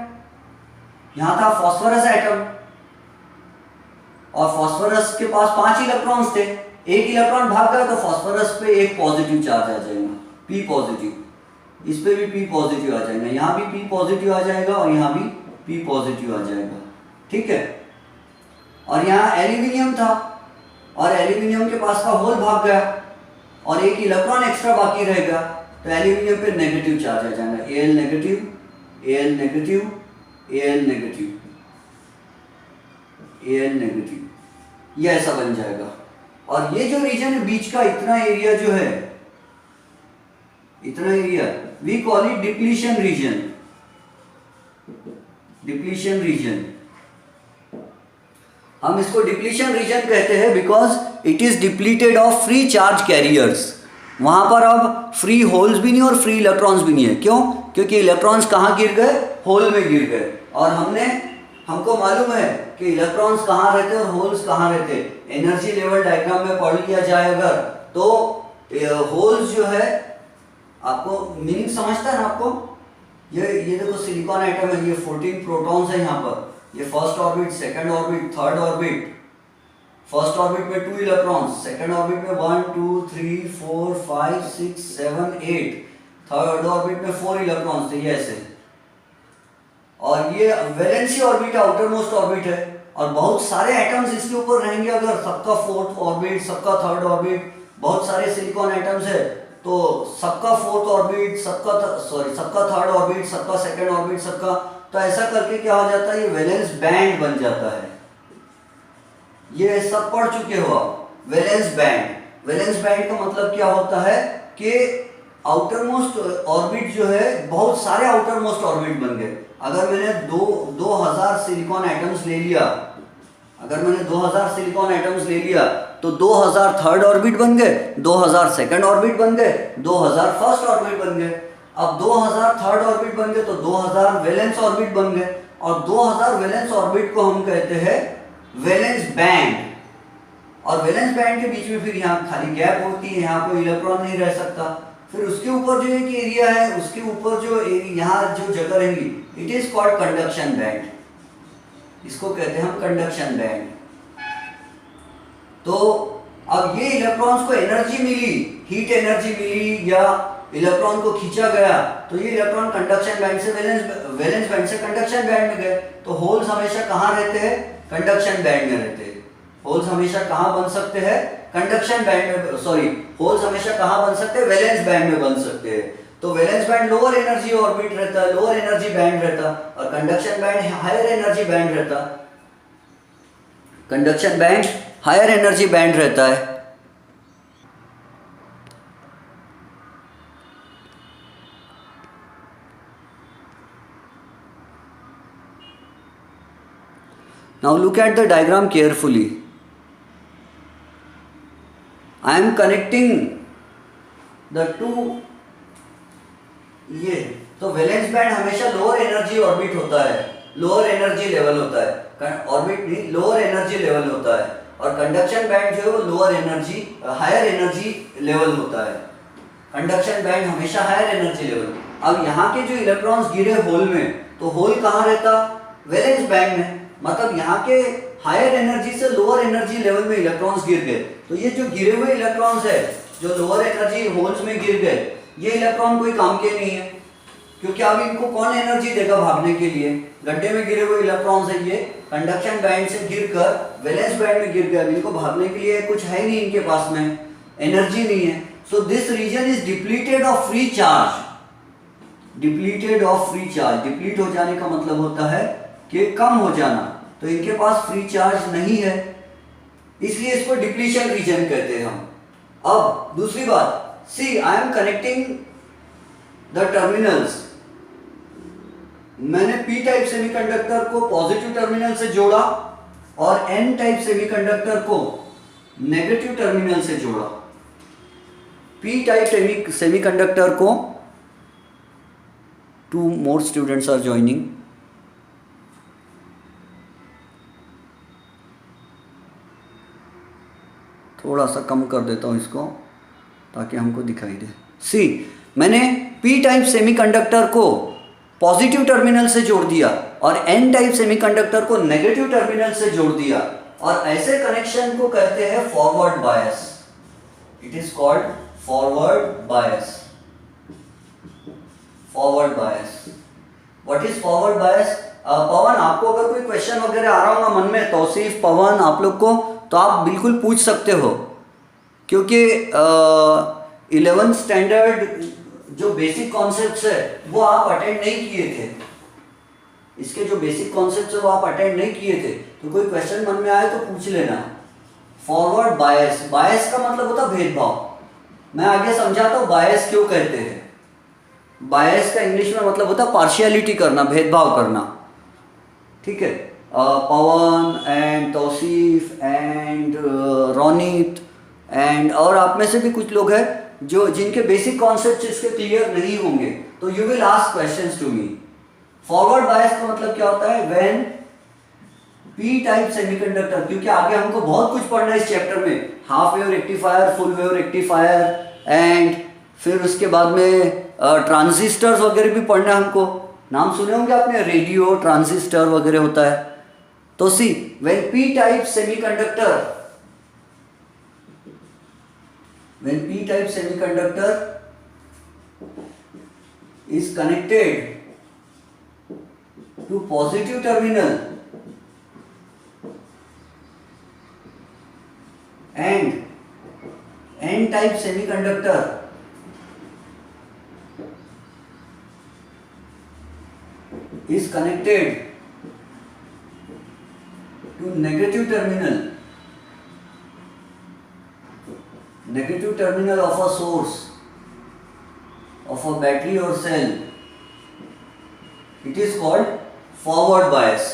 यहां था फास्फोरस एटम, और फास्फोरस के पास 5 इलेक्ट्रॉन्स थे। एक इलेक्ट्रॉन भाग गया तो फास्फोरस पे एक पॉजिटिव चार्ज आ जाएगा, पी पॉजिटिव। इस पे भी पी पॉजिटिव आ जाएगा, यहाँ भी पी पॉजिटिव आ जाएगा और यहाँ भी पी पॉजिटिव आ जाएगा, ठीक है। और यहाँ एल्यूमिनियम था और एल्यूमिनियम के पास का होल भाग गया और एक इलेक्ट्रॉन एक्स्ट्रा बाकी रहेगा, तो एल्यूमिनियम पे नेगेटिव चार्ज आ जाएगा, Al negative, Al negative, Al negative, Al negative, ये ऐसा बन जाएगा। और ये जो रीजन है बीच का, इतना एरिया जो है, इतना area, we call it depletion region. Depletion region, हम इसको डिप्लीशन रीजन कहते हैं because it is depleted of free charge carriers. वहां पर अब फ्री होल्स भी नहीं और फ्री इलेक्ट्रॉन्स भी नहीं है। क्यों? क्योंकि इलेक्ट्रॉन्स कहाँ गिर गए, होल में गिर गए। और हमको मालूम है कि इलेक्ट्रॉन्स कहाँ रहते और होल्स कहाँ रहते। एनर्जी लेवल डायग्राम में पढ़ लिया जाए अगर, तो होल्स जो है, आपको मीनिंग समझता है ना आपको। ये देखो सिलिकॉन एटम है, ये 14 प्रोटॉन्स है यहाँ पर। ये first orbit, second orbit, third orbit. First orbit में 2 इलेक्ट्रॉन्स, सेकंड ऑर्बिट में 1 2 3 4 5 6 7 8, थर्ड ऑर्बिट में 4 इलेक्ट्रॉन्स थे, ये ऐसे। और ये valency orbit, outer most orbit है, और बहुत सारे एटम्स इसके ऊपर रहेंगे। अगर सबका फोर्थ ऑर्बिट, सबका थर्ड ऑर्बिट, बहुत सारे सिलिकॉन एटम्स है, तो सबका फोर्थ ऑर्बिट, सबका थर्ड ऑर्बिट, सबका सेकंड ऑर्बिट, सबका, तो ऐसा करके क्या हो जाता है, ये वैलेंस बैंड बन जाता है। ये सब पढ़ चुके हो आप। वैलेंस बैंड, वैलेंस बैंड का मतलब क्या होता है कि आउटर मोस्ट ऑर्बिट जो है, बहुत सारे आउटर मोस्ट ऑर्बिट बन गए। अगर मैंने 2000 सिलिकॉन एटम्स ले लिया, अगर मैंने 2000 सिलिकॉन एटम्स ले लिया तो 2000 थर्ड ऑर्बिट बन गए, 2000 सेकंड ऑर्बिट बन गए, 2000 फर्स्ट ऑर्बिट बन गए। अब 2000 थर्ड ऑर्बिट बन गए तो 2000 वैलेंस ऑर्बिट बन गए, और 2000 वैलेंस ऑर्बिट को हम कहते हैं वैलेंस बैंड। और वैलेंस बैंड के बीच में फिर यहाँ खाली गैप होती है, यहाँ कोई इलेक्ट्रॉन नहीं रह सकता। फिर उसके ऊपर जो एक एरिया है, उसके ऊपर जो यहाँ जो जगह रहेगी, it is called conduction band. इसको कहते हैं हम कंडक्शन बैंड। तो अब ये इलेक्ट्रॉन्स को एनर्जी मिली, हीट एनर्जी मिली या इलेक्ट्रॉन को खींचा गया, तो ये इलेक्ट्रॉन कंडक्शन बैंड से वैलेंस बैंड से कंडक्शन बैंड में गए। तो होल्स हमेशा कहाँ रहते हैं? कंडक्शन बैंड में रहते हैं। होल्स हमेशा कहाँ बन सकते हैं? कंडक्शन बैंड में, सॉरी, होल्स हमेशा कहाँ बन सकते हैं? वैलेंस बैंड में बन सकते हैं। तो valence band lower energy orbit रहता है, लोअर एनर्जी बैंड रहता, और conduction band higher energy band रहता। Conduction band higher energy band रहता है। Now look at the diagram carefully. I am connecting the two, ये तो वैलेंस बैंड हमेशा लोअर एनर्जी ऑर्बिट होता है, लोअर एनर्जी लेवल होता है, ऑर्बिट नहीं, लोअर एनर्जी लेवल होता है। और कंडक्शन बैंड जो है वो lower energy, higher energy level होता है। कंडक्शन बैंड हमेशा हायर एनर्जी लेवल। अब यहाँ के जो इलेक्ट्रॉन्स गिरे होल में, तो होल कहाँ रहता? वैलेंस बैंड में। मतलब यहाँ के हायर एनर्जी से लोअर एनर्जी लेवल में इलेक्ट्रॉन्स गिर गए। तो ये जो गिरे हुए इलेक्ट्रॉन्स है, जो लोअर एनर्जी होल्स में गिर गए, ये इलेक्ट्रॉन कोई काम के नहीं है, क्योंकि अब इनको कौन एनर्जी देगा भागने के लिए? गड्ढे में गिरे हुए इलेक्ट्रॉन्स है, ये कंडक्शन बैंड से गिरकर वैलेंस बैंड में गिर गए। इनको भागने के लिए कुछ है नहीं, इनके पास में एनर्जी नहीं है। So this region is depleted of free charge. Depleted of free charge, deplete हो जाने का मतलब होता है कि कम हो जाना। तो इनके पास फ्री चार्ज नहीं है, इसलिए इसको डिप्लीशन रीजन कहते हैं हम। अब दूसरी बात, see I am connecting the terminals. मैंने पी टाइप सेमीकंडक्टर को पॉजिटिव टर्मिनल से जोड़ा और एन टाइप सेमीकंडक्टर को नेगेटिव टर्मिनल से जोड़ा। पी टाइप सेमीकंडक्टर को, 2 more students are joining. थोड़ा सा कम कर देता हूँ इसको ताकि हमको दिखाई दे। सी, मैंने पी टाइप सेमीकंडक्टर को पॉजिटिव टर्मिनल से जोड़ दिया और एन टाइप सेमीकंडक्टर को नेगेटिव टर्मिनल से जोड़ दिया, और ऐसे कनेक्शन को कहते हैं forward bias. It is called forward bias. Forward bias, what is forward bias? Pawan, आपको अगर कोई क्वेश्चन वगैरह आ रहा होगा मन में, तौसीफ, पवन, आप लोग को, तो आप बिल्कुल पूछ सकते हो, क्योंकि 11th स्टैंडर्ड जो बेसिक कॉन्सेप्ट्स है वो आप अटेंड नहीं किए थे। इसके जो बेसिक कॉन्सेप्ट्स है वो आप अटेंड नहीं किए थे, तो कोई क्वेश्चन मन में आए तो पूछ लेना। फॉरवर्ड बायस, बायस का मतलब होता भेदभाव। मैं आगे समझाता हूँ बायस क्यों कहते हैं। बायस का इंग्लिश में मतलब होता है पार्शियलिटी करना, भेदभाव करना। ठीक है, Pawan and Tausif and Ronit and और आप में से भी कुछ लोग हैं जो जिनके बेसिक कॉन्सेप्ट इसके क्लियर नहीं होंगे, तो you will ask questions to me. Forward bias का मतलब क्या होता है? व्हेन पी टाइप सेमीकंडक्टर, क्योंकि आगे हमको बहुत कुछ पढ़ना है इस चैप्टर में, half wave rectifier, full wave rectifier and फिर उसके बाद में ट्रांजिस्टर्स वगैरह भी पढ़ना है हमको। नाम सुने होंगे आपने, रेडियो, ट्रांजिस्टर वगैरह होता है। तो see, when P type semiconductor, when p type semiconductor is connected to positive terminal and n type semiconductor is connected to negative terminal, negative terminal of a source of a battery or cell, it is called forward bias.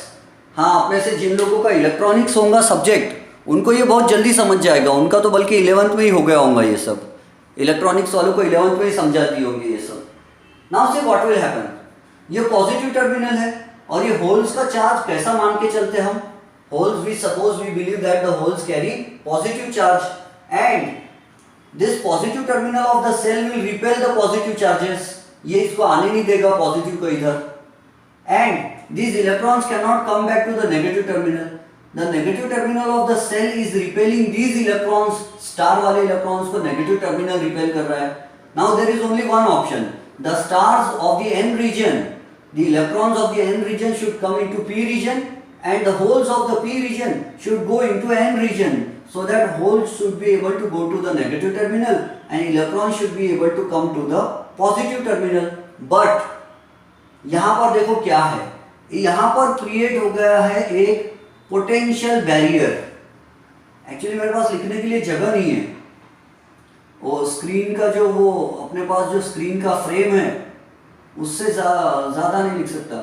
हाँ, आप में से जिन लोगों का इलेक्ट्रॉनिक्स होगा सब्जेक्ट, उनको ये बहुत जल्दी समझ जाएगा. उनका तो बल्कि 11th में ही हो गया होगा ये सब. इलेक्ट्रॉनिक्स वालों को 11th में ही समझाती होंगी ये सब. नाउ से व्हाट विल हैपन, ये पॉजिटिव टर्मिनल है और ये होल्स का चार्ज कैसा मान के चलते हम. Holes, we suppose we believe that the holes carry positive charge and this positive terminal of the cell will repel the positive charges. ये इसको आने नहीं देगा पॉजिटिव को इधर. And these electrons cannot come back to the negative terminal. The negative terminal of the cell is repelling these electrons. Star वाले electrons को negative terminal repel कर रहा है. Now there is only one option. The stars of the n region, the electrons of the n region should come into p region, and the holes of the p region should go into n region. So that holes should be able to go to the negative terminal, and electrons should be able to come to the positive terminal. But यहाँ पर देखो क्या है, यहाँ पर क्रिएट हो गया है एक पोटेंशियल बैरियर. एक्चुअली मेरे पास लिखने के लिए जगह नहीं है. वो स्क्रीन का जो वो अपने पास जो स्क्रीन का फ्रेम है उससे ज़्यादा नहीं लिख सकता.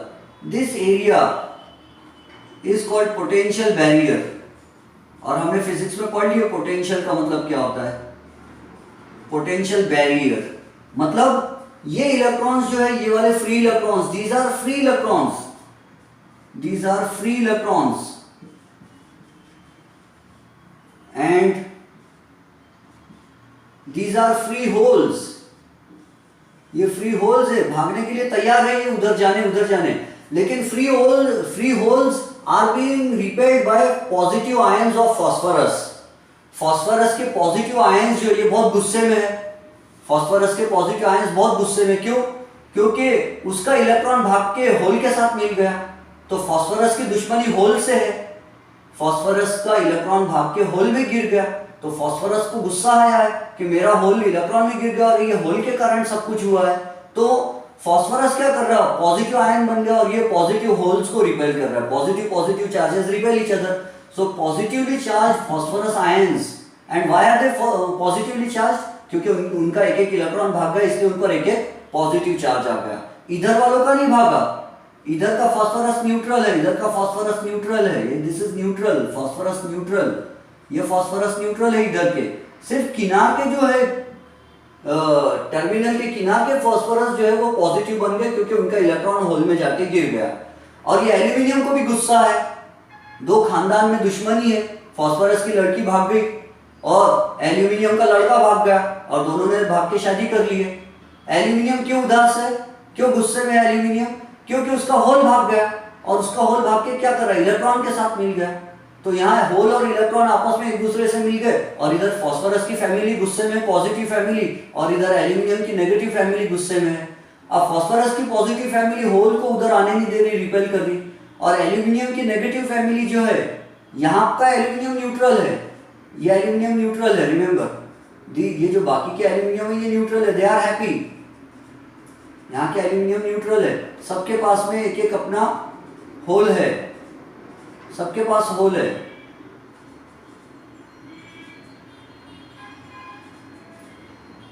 This area is called potential barrier. और हमने फिजिक्स में पढ़ लिया पोटेंशियल का मतलब क्या होता है. पोटेंशियल बैरियर मतलब ये इलेक्ट्रॉन्स जो है, ये वाले free electrons, these are free electrons, these are free electrons and these are free holes. ये फ्री होल्स है, भागने के लिए तैयार है ये उधर जाने. लेकिन free holes are being repelled by positive ions of phosphorus. Phosphorus के पॉजिटिव आयंस जो ये बहुत गुस्से में है. फास्फोरस के पॉजिटिव आयंस बहुत गुस्से में. क्यों? क्योंकि उसका इलेक्ट्रॉन भाग के होल के साथ मिल गया. तो फास्फोरस की दुश्मनी होल से है. फास्फोरस का इलेक्ट्रॉन भाग के होल में गिर गया तो फास्फोरस को गुस्सा आया है कि मेरा होल इलेक्ट्रॉन में गिर गया और ये होल के कारण सब कुछ हुआ है. तो फास्फोरस क्या कर रहा है, पॉजिटिव आयन बन गया और ये पॉजिटिव होल्स को रिपेल कर रहा है. Positive charges repel each other. So positively charge phosphorus ions. And why are they positively charge? क्योंकि उनका एक इलेक्ट्रॉन भाग गया, इसलिए उन पर एक पॉजिटिव चार्ज आ गया. इधर वालों का नहीं भागा. इधर का फास्फोरस न्यूट्रल है, इधर का फास्फोरस न्यूट्रल है. ये this is neutral, phosphorus neutral. ये फास्फोरस न्यूट्रल है इधर के. सिर्फ किनार के जो है टर्मिनल के किनार के फास्फोरस जो है वो पॉजिटिव बन गए क्योंकि उनका इलेक्ट्रॉन होल में जाके गिर गया. और ये एल्यूमिनियम को भी गुस्सा है. दो खानदान में दुश्मनी है. फास्फोरस की लड़की भाग गई और एल्यूमिनियम का लड़का भाग गया और दोनों ने भाग के शादी कर ली है. एल्यूमिनियम क्यों उदास है, क्यों गुस्से में है एल्यूमिनियम? क्योंकि उसका होल भाग गया और उसका होल भाग के क्या कर रहा है, इलेक्ट्रॉन के साथ मिल गया. तो यहाँ होल और इलेक्ट्रॉन आपस में एक दूसरे से मिल गए और इधर फास्फोरस की फैमिली गुस्से में, पॉजिटिव फैमिली, और इधर एल्यूमिनियम की नेगेटिव फैमिली गुस्से में है. अब फास्फोरस की पॉजिटिव फैमिली होल को उधर आने नहीं दे रही, रिपेल कर रही. और एल्यूमिनियम की नेगेटिव फैमिली जो है, यहाँ का एल्यूमिनियम न्यूट्रल है, ये एल्यूमिनियम न्यूट्रल है. रिमेंबर, ये जो बाकी के एल्यूमिनियम है ये न्यूट्रल है, दे आर हैप्पी. यहाँ के एल्यूमिनियम न्यूट्रल है. सबके पास में एक एक अपना होल है, सबके पास होल है.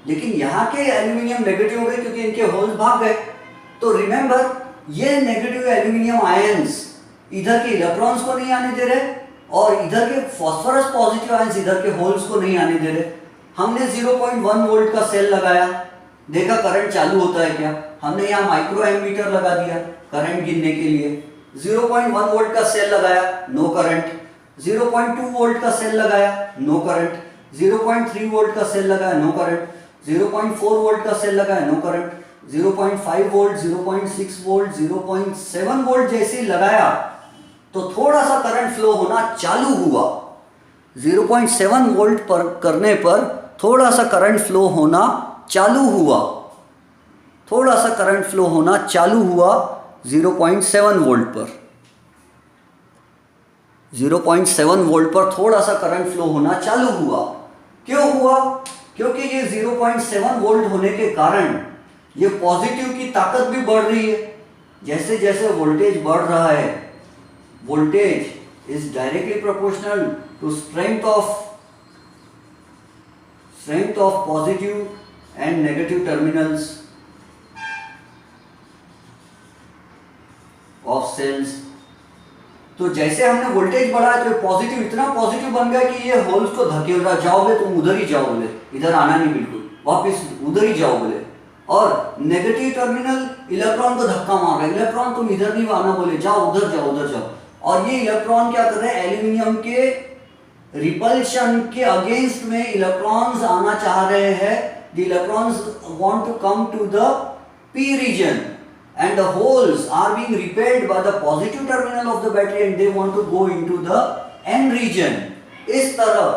लेकिन यहाँ के एल्यूमिनियम नेगेटिव हो गए क्योंकि इनके होल्स भाग गए. तो रिमेंबर, ये नेगेटिव एल्यूमिनियम आयंस इधर के इलेक्ट्रॉन्स को नहीं आने दे रहे और इधर के फास्फोरस पॉजिटिव आयंस इधर के होल्स को नहीं आने दे रहे. हमने 0.1 वोल्ट का सेल लगाया, देखा करंट चालू होता है क्या. हमने यहाँ माइक्रो एमीटर लगा दिया करंट गिनने के लिए. 0.1 वोल्ट का सेल लगाया, नो करंट. 0.2 वोल्ट का सेल लगाया, नो करंट. 0.3 वोल्ट का सेल लगाया, नो करंट. 0.4 वोल्ट का सेल लगाया, no current. 0.5 volt, 0.6 volt, 0.7 volt जैसे लगाया तो थोड़ा सा करंट फ्लो होना चालू हुआ. 0.7 वोल्ट पर करने पर थोड़ा सा करंट फ्लो होना चालू हुआ. थोड़ा सा करंट फ्लो होना चालू हुआ 0.7 वोल्ट पर. 0.7 वोल्ट पर थोड़ा सा करंट फ्लो होना चालू हुआ. क्यों हुआ? क्योंकि ये 0.7 वोल्ट होने के कारण ये पॉजिटिव की ताकत भी बढ़ रही है. जैसे जैसे वोल्टेज बढ़ रहा है, voltage is directly proportional to strength of strength of positive and negative terminals of cells। तो जैसे हमने वोल्टेज बढ़ाया तो पॉजिटिव इतना पॉजिटिव बन गया कि ये होल्स को धकेल रहा, जाओगे तुम उधर ही जाओ बोले, इधर आना नहीं, बिल्कुल वापस उधर ही जाओ बोले। और नेगेटिव टर्मिनल इलेक्ट्रॉन को धक्का मार रहा है, इलेक्ट्रॉन तुम इधर नहीं आना बोले, जाओ उधर जाओ उधर जाओ। और ये इलेक्ट्रॉन क्या कर रहे हैं, एल्यूमिनियम के रिपल्शन के अगेंस्ट में इलेक्ट्रॉन्स आना चाह रहे हैं। The electrons want to come to the p region and the holes are being repelled by the positive terminal of the battery and they want to go into the n region। इस तरह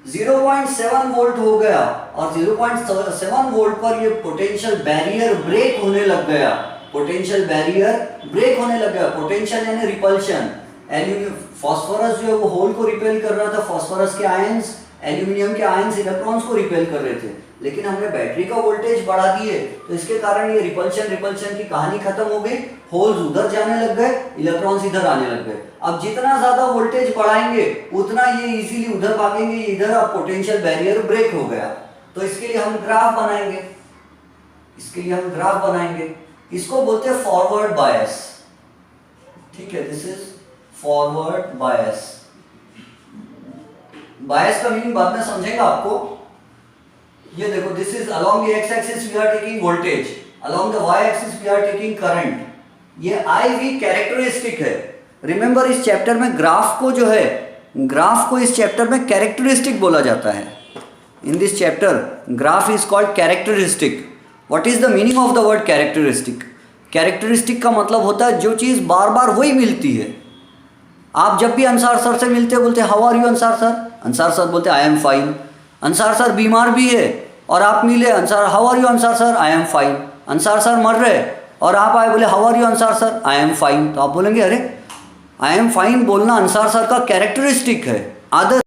0.7 वोल्ट हो गया और 0.7 वोल्ट पर ये पोटेंशियल बैरियर ब्रेक होने लग गया, पोटेंशियल बैरियर ब्रेक होने लग गया। पोटेंशियल यानी रिपल्शन, एल्यूमिनियम फास्फोरस जो है वो होल को रिपेल कर रहा था, फास्फोरस के आयंस एल्यूमिनियम के आयंस इलेक्ट्रॉन्स को रिपेल कर रहे थे, लेकिन हमने बैटरी का वोल्टेज बढ़ा दिए तो इसके कारण ये रिपल्शन की कहानी खत्म हो गई, होल्स उधर जाने लग गए, इलेक्ट्रॉन्स इधर आने लग गए। अब जितना ज्यादा वोल्टेज बढ़ाएंगे उतना ये इजीली उधर भागेंगे, इधर अब पोटेंशियल बैरियर ब्रेक हो गया। तो इसके लिए हम ग्राफ बनाएंगे, इसको बोलते हैं फॉरवर्ड बायस। ठीक है, this is forward bias. Bias का मीनिंग बाद में समझेगा आपको। ये देखो, this is along the X axis we are taking voltage, along the Y axis we are taking current. ये आई वी कैरेक्टरिस्टिक है। रिमेंबर इस चैप्टर में ग्राफ को इस चैप्टर में कैरेक्टरिस्टिक बोला जाता है। In this chapter graph is called characteristic. What is the meaning of the word characteristic? Characteristic का मतलब होता है जो चीज़ बार बार वही मिलती है। आप जब भी अंसार सर से मिलते हो बोलते how are you Ansar sir, Ansar sir बोलते I am fine. Ansar sir बीमार भी है और आप मिले, Ansar how are you Ansar sir, I am fine. Ansar sir मर रहे और आप आए बोले how are you Ansar sir, I am fine. तो आप बोलेंगे अरे आई एम फाइन बोलना अंसार सर का कैरेक्टरिस्टिक है। आदत